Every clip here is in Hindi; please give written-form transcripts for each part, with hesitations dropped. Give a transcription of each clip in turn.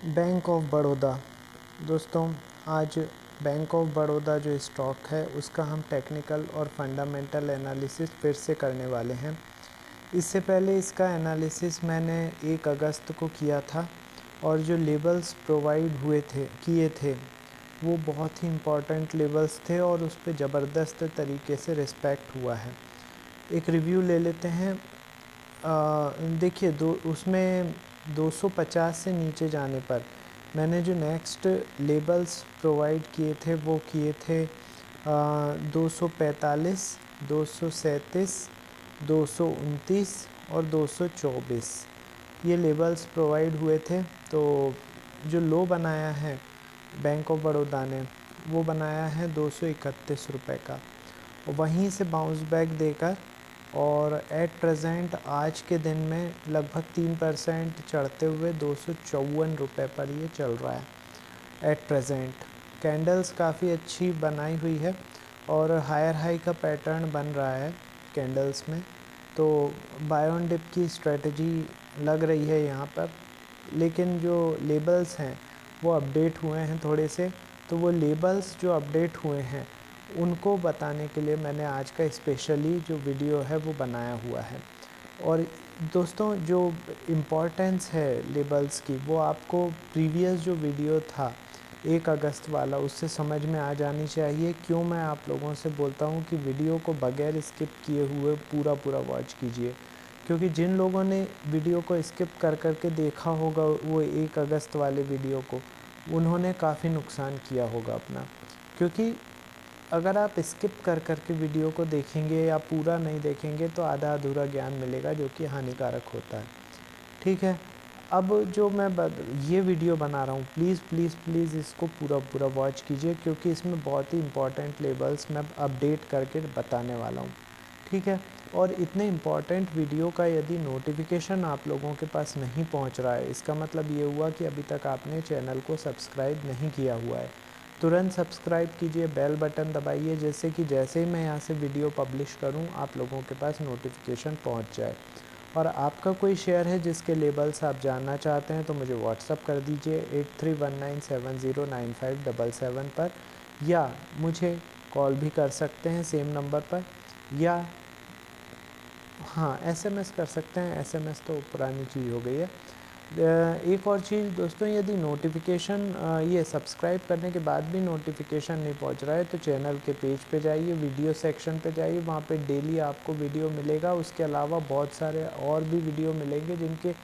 Bank of Baroda. दोस्तों, आज बैंक ऑफ बड़ौदा जो स्टॉक है उसका हम टेक्निकल और फंडामेंटल एनालिसिस फिर से करने वाले हैं। इससे पहले इसका एनालिसिस मैंने 1 अगस्त को किया था और जो लेबल्स प्रोवाइड किए थे वो बहुत ही इम्पॉर्टेंट लेबल्स थे और उस पर ज़बरदस्त तरीके से रिस्पेक्ट हुआ है। एक रिव्यू ले लेते हैं। देखिए, उसमें 250 से नीचे जाने पर मैंने जो नेक्स्ट लेबल्स प्रोवाइड किए थे वो किए थे 245, 237, 229 और 224 ये लेबल्स प्रोवाइड हुए थे। तो जो लो बनाया है बैंक ऑफ बड़ौदा ने वो बनाया है 231 रुपये का, वहीं से बाउंस बैक देकर और एट प्रेजेंट आज के दिन में लगभग 3% चढ़ते हुए 254 रुपये पर ये चल रहा है एट प्रेजेंट। कैंडल्स काफ़ी अच्छी बनाई हुई है और हायर हाई का पैटर्न बन रहा है कैंडल्स में। तो बाय ऑन डिप की स्ट्रेटजी लग रही है यहाँ पर, लेकिन जो लेबल्स हैं वो अपडेट हुए हैं थोड़े से। तो वो लेबल्स जो अपडेट हुए हैं उनको बताने के लिए मैंने आज का स्पेशली जो वीडियो है वो बनाया हुआ है। और दोस्तों, जो इम्पोर्टेंस है लेबल्स की वो आपको प्रीवियस जो वीडियो था 1 अगस्त वाला उससे समझ में आ जानी चाहिए। क्यों मैं आप लोगों से बोलता हूँ कि वीडियो को बगैर स्किप किए हुए पूरा वॉच कीजिए, क्योंकि जिन लोगों ने वीडियो को स्किप कर देखा होगा वो 1 अगस्त वाले वीडियो को, उन्होंने काफ़ी नुकसान किया होगा अपना। क्योंकि अगर आप स्किप कर के वीडियो को देखेंगे या पूरा नहीं देखेंगे तो आधा अधूरा ज्ञान मिलेगा, जो कि हानिकारक होता है। ठीक है, अब जो मैं ये वीडियो बना रहा हूँ, प्लीज़ इसको पूरा वॉच कीजिए, क्योंकि इसमें बहुत ही इम्पॉर्टेंट लेबल्स मैं अपडेट करके बताने वाला हूँ। ठीक है, और इतने इम्पॉर्टेंट वीडियो का यदि नोटिफिकेशन आप लोगों के पास नहीं पहुँच रहा है, इसका मतलब ये हुआ कि अभी तक आपने चैनल को सब्सक्राइब नहीं किया हुआ है। तुरंत सब्सक्राइब कीजिए, बेल बटन दबाइए, जैसे कि जैसे ही मैं यहाँ से वीडियो पब्लिश करूँ आप लोगों के पास नोटिफिकेशन पहुँच जाए। और आपका कोई शेयर है जिसके लेबल्स आप जानना चाहते हैं तो मुझे व्हाट्सअप कर दीजिए 8319709577 पर, या मुझे कॉल भी कर सकते हैं सेम नंबर पर, या हाँ एसएमएस कर सकते हैं। एसएमएस तो पुरानी चीज़ हो गई है। एक और चीज़ दोस्तों, यदि नोटिफिकेशन ये सब्सक्राइब करने के बाद भी नोटिफिकेशन नहीं पहुंच रहा है तो चैनल के पेज पे जाइए, वीडियो सेक्शन पे जाइए, वहाँ पे डेली आपको वीडियो मिलेगा। उसके अलावा बहुत सारे और भी वीडियो मिलेंगे जिनके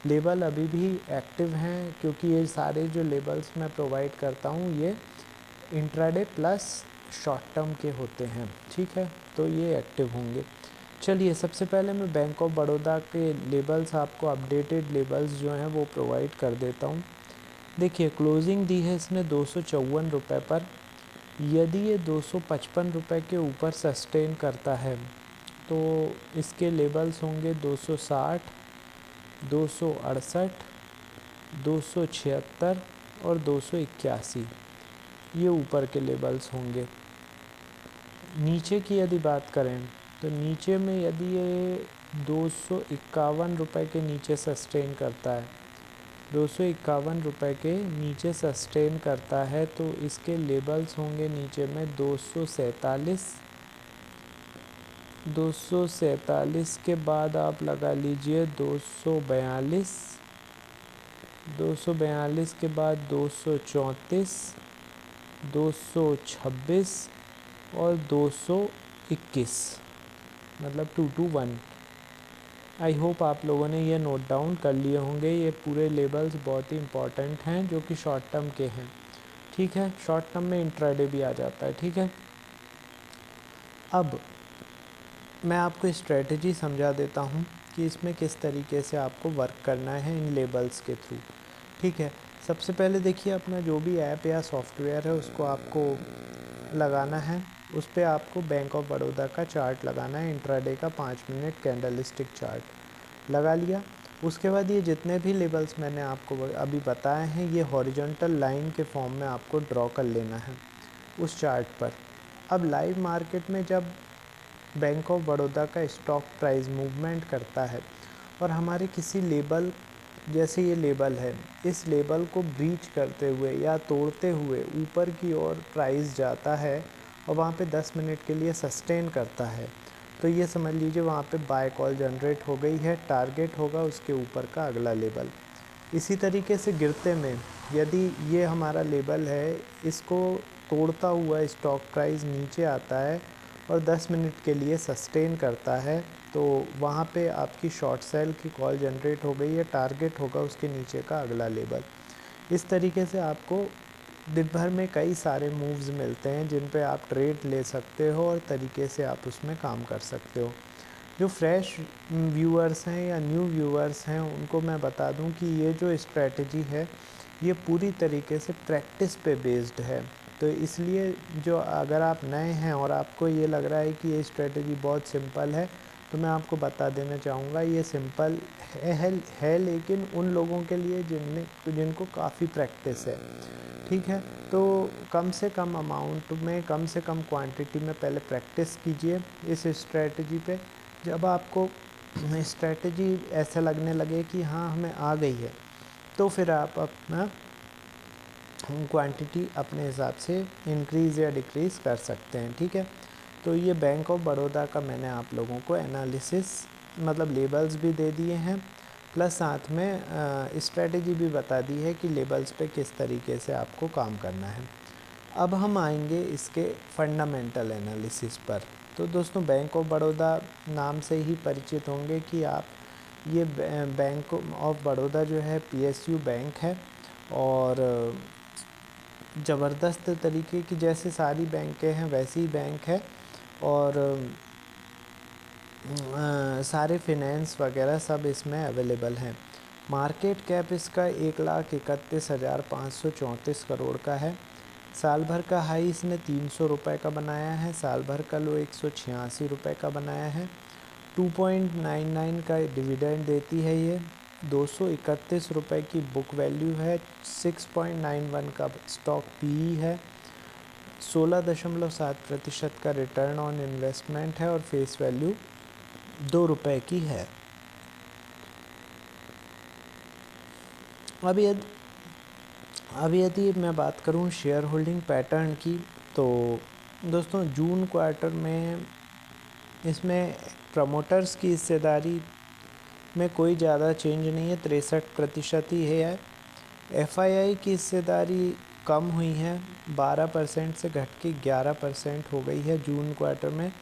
लेबल अभी भी एक्टिव हैं, क्योंकि ये सारे जो लेबल्स मैं प्रोवाइड करता हूँ ये इंट्राडे प्लस शॉर्ट टर्म के होते हैं। ठीक है, तो ये एक्टिव होंगे। चलिए, सबसे पहले मैं बैंक ऑफ बड़ौदा के लेबल्स, आपको अपडेटेड लेबल्स जो हैं वो प्रोवाइड कर देता हूँ। देखिए, क्लोजिंग दी है इसने 254 रुपये पर। यदि ये 255 रुपये के ऊपर सस्टेन करता है तो इसके लेबल्स होंगे 260, 268, 276 और 281। ये ऊपर के लेबल्स होंगे। नीचे की यदि बात करें तो नीचे में यदि ये 251 रुपये के नीचे सस्टेन करता है, 251 रुपये के नीचे सस्टेन करता है तो इसके लेबल्स होंगे नीचे में 247, 247 के बाद आप लगा लीजिए 242, 242 के बाद 234, 226 और 221, मतलब 221। आई होप आप लोगों ने ये नोट डाउन कर लिए होंगे। ये पूरे लेबल्स बहुत ही इंपॉर्टेंट हैं जो कि शॉर्ट टर्म के हैं। ठीक है, शॉर्ट टर्म में इंट्राडे भी आ जाता है। ठीक है, अब मैं आपको स्ट्रेटजी समझा देता हूँ कि इसमें किस तरीके से आपको वर्क करना है इन लेबल्स के थ्रू। ठीक है, सबसे पहले देखिए, अपना जो भी ऐप या सॉफ्टवेयर है उसको आपको लगाना है। उस पर आपको बैंक ऑफ बड़ौदा का चार्ट लगाना है, इंट्राडे का 5 मिनट कैंडलस्टिक चार्ट लगा लिया। उसके बाद ये जितने भी लेबल्स मैंने आपको अभी बताए हैं ये हॉरिजॉन्टल लाइन के फॉर्म में आपको ड्रॉ कर लेना है उस चार्ट पर। अब लाइव मार्केट में जब बैंक ऑफ बड़ौदा का स्टॉक प्राइस मूवमेंट करता है और हमारे किसी लेबल जैसे ये लेबल है, इस लेबल को ब्रीच करते हुए या तोड़ते हुए ऊपर की ओर प्राइस जाता है और वहाँ पे 10 मिनट के लिए सस्टेन करता है, तो ये समझ लीजिए वहाँ पे बाय कॉल जनरेट हो गई है, टारगेट होगा उसके ऊपर का अगला लेबल। इसी तरीके से गिरते में यदि ये हमारा लेबल है, इसको तोड़ता हुआ स्टॉक प्राइस नीचे आता है और 10 मिनट के लिए सस्टेन करता है, तो वहाँ पे आपकी शॉर्ट सेल की कॉल जनरेट हो गई है, टारगेट होगा उसके नीचे का अगला लेबल। इस तरीके से आपको दिन भर में कई सारे मूव्स मिलते हैं जिन पे आप ट्रेड ले सकते हो और तरीके से आप उसमें काम कर सकते हो। जो फ्रेश व्यूअर्स हैं या न्यू व्यूअर्स हैं उनको मैं बता दूं कि ये जो स्ट्रेटजी है ये पूरी तरीके से प्रैक्टिस पे बेस्ड है, तो इसलिए जो अगर आप नए हैं और आपको ये लग रहा है कि ये स्ट्रेटजी बहुत सिंपल है, तो मैं आपको बता देना चाहूँगा ये सिंपल है लेकिन उन लोगों के लिए जिनको काफ़ी प्रैक्टिस है। ठीक है, तो कम से कम अमाउंट में, कम से कम क्वांटिटी में पहले प्रैक्टिस कीजिए इस स्ट्रेटजी पे। जब आपको स्ट्रेटजी ऐसा लगने लगे कि हाँ हमें आ गई है, तो फिर आप अपना क्वांटिटी अपने हिसाब से इंक्रीज़ या डिक्रीज़ कर सकते हैं। ठीक है, तो ये बैंक ऑफ बड़ौदा का मैंने आप लोगों को एनालिसिस मतलब लेबल्स भी दे दिए हैं, प्लस साथ में स्ट्रेटजी भी बता दी है कि लेबल्स पे किस तरीके से आपको काम करना है। अब हम आएंगे इसके फंडामेंटल एनालिसिस पर। तो दोस्तों बैंक ऑफ बड़ौदा नाम से ही परिचित होंगे कि आप ये बैंक ऑफ बड़ौदा जो है PSU बैंक है और ज़बरदस्त तरीके की, जैसे सारी बैंकें हैं वैसी ही बैंक है और सारे फिनेंस वगैरह सब इसमें अवेलेबल हैं। मार्केट कैप इसका 1,31,534 करोड़ का है। साल भर का हाई इसने 300 रुपये का बनाया है, साल भर का लो 186 रुपये का बनाया है। 2.99 का डिविडेंड देती है ये। 231 रुपये की बुक वैल्यू है। 6.91 का स्टॉक PE है। 16.7% का रिटर्न ऑन इन्वेस्टमेंट है और फेस वैल्यू 2 रुपये की है। अब यदि मैं बात करूं शेयर होल्डिंग पैटर्न की, तो दोस्तों जून क्वार्टर में इसमें प्रमोटर्स की हिस्सेदारी में कोई ज़्यादा चेंज नहीं है, 63% ही है। FII की हिस्सेदारी कम हुई है, 12% से घट के 11% हो गई है जून क्वार्टर में।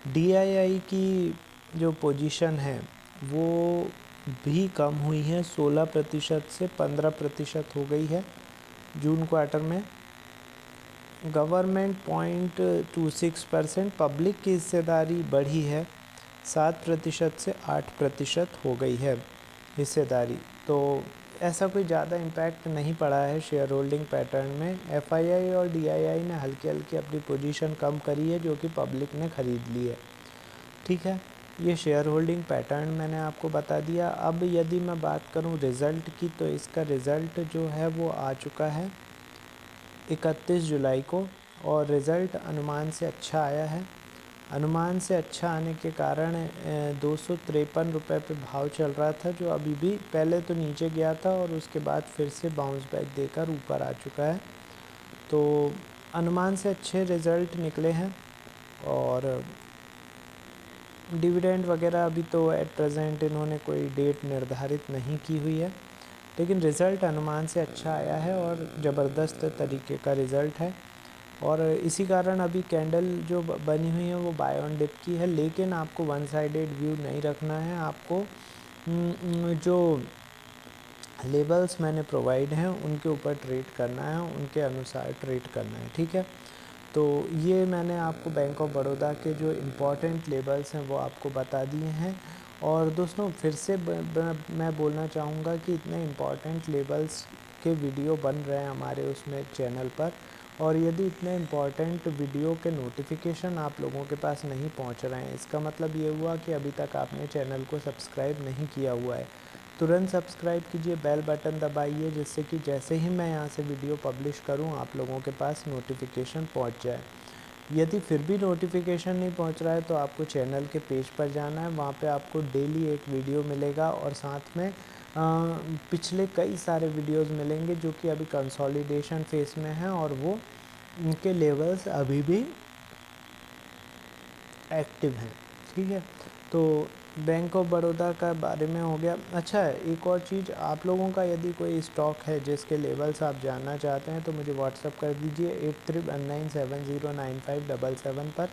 DII की जो पोजीशन है वो भी कम हुई है, 16% से 15% हो गई है जून क्वार्टर में। गवर्नमेंट 0.26%, पब्लिक की हिस्सेदारी बढ़ी है, 7% से 8% हो गई है हिस्सेदारी। तो ऐसा कोई ज़्यादा इम्पैक्ट नहीं पड़ा है शेयर होल्डिंग पैटर्न में। FII और DII ने हल्की हल्की अपनी पोजीशन कम करी है जो कि पब्लिक ने ख़रीद ली है। ठीक है, ये शेयर होल्डिंग पैटर्न मैंने आपको बता दिया। अब यदि मैं बात करूं रिज़ल्ट की, तो इसका रिज़ल्ट जो है वो आ चुका है 31 जुलाई को और रिज़ल्ट अनुमान से अच्छा आया है। अनुमान से अच्छा आने के कारण 253 रुपये पे भाव चल रहा था, जो अभी भी पहले तो नीचे गया था और उसके बाद फिर से बाउंस बैक देकर ऊपर आ चुका है। तो अनुमान से अच्छे रिज़ल्ट निकले हैं और डिविडेंड वगैरह अभी तो एट प्रेजेंट इन्होंने कोई डेट निर्धारित नहीं की हुई है, लेकिन रिज़ल्ट अनुमान से अच्छा आया है और ज़बरदस्त तरीके का रिज़ल्ट है। और इसी कारण अभी कैंडल जो बनी हुई है वो बाय ऑन डिप की है, लेकिन आपको वन साइडेड व्यू नहीं रखना है। आपको जो लेबल्स मैंने प्रोवाइड हैं उनके ऊपर ट्रेड करना है, उनके अनुसार ट्रेड करना है। ठीक है, तो ये मैंने आपको बैंक ऑफ बड़ौदा के जो इम्पॉर्टेंट लेबल्स हैं वो आपको बता दिए हैं। और दोस्तों फिर से मैं बोलना चाहूँगा कि इतने इम्पॉर्टेंट लेबल्स के वीडियो बन रहे हैं हमारे उसमें चैनल पर, और यदि इतने इम्पॉर्टेंट वीडियो के नोटिफिकेशन आप लोगों के पास नहीं पहुंच रहे हैं, इसका मतलब ये हुआ कि अभी तक आपने चैनल को सब्सक्राइब नहीं किया हुआ है। तुरंत सब्सक्राइब कीजिए, बेल बटन दबाइए, जिससे कि जैसे ही मैं यहाँ से वीडियो पब्लिश करूँ आप लोगों के पास नोटिफिकेशन पहुँच जाए। यदि फिर भी नोटिफिकेशन नहीं पहुँच रहा है तो आपको चैनल के पेज पर जाना है, वहाँ पे आपको डेली एक वीडियो मिलेगा और साथ में पिछले कई सारे वीडियोस मिलेंगे जो कि अभी कंसोलिडेशन फेस में हैं और वो उनके लेवल्स अभी भी एक्टिव हैं। ठीक है, तो बैंक ऑफ बड़ौदा का बारे में हो गया। अच्छा है, एक और चीज़, आप लोगों का यदि कोई स्टॉक है जिसके लेवल्स आप जानना चाहते हैं तो मुझे व्हाट्सअप कर दीजिए 8319709577 पर,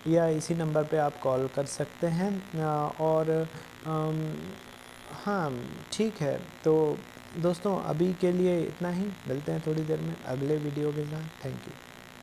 या इसी नंबर पे आप कॉल कर सकते हैं। और अम, हाँ ठीक है, तो दोस्तों अभी के लिए इतना ही, मिलते हैं थोड़ी देर में अगले वीडियो के साथ। Thank you.